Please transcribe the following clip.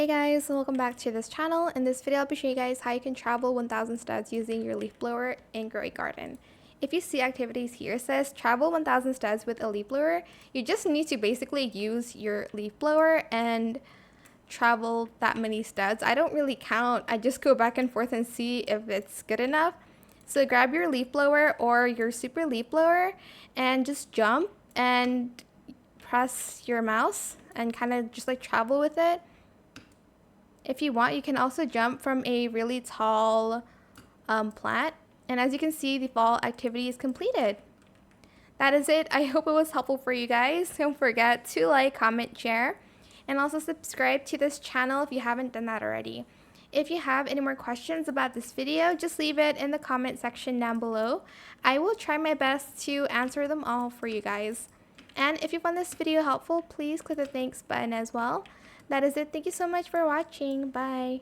Hey guys, and welcome back to this channel. In this video, I'll be showing you guys how you can travel 1000 steps using your leaf blower in Grow a Garden. If you see activities here, it says travel 1000 steps with a leaf blower. You just need to basically use your leaf blower and travel that many steps. I don't really count. I just go back and forth and see if it's good enough. So grab your leaf blower or your super leaf blower and just jump and press your mouse and kind of just like travel with it. If you want, you can also jump from a really tall plant. And as you can see, the fall activity is completed. That is it. I hope it was helpful for you guys. Don't forget to like, comment, share, and also subscribe to this channel if you haven't done that already. If you have any more questions about this video, just leave it in the comment section down below. I will try my best to answer them all for you guys. And if you found this video helpful, please click the thanks button as well. That is it. Thank you so much for watching. Bye.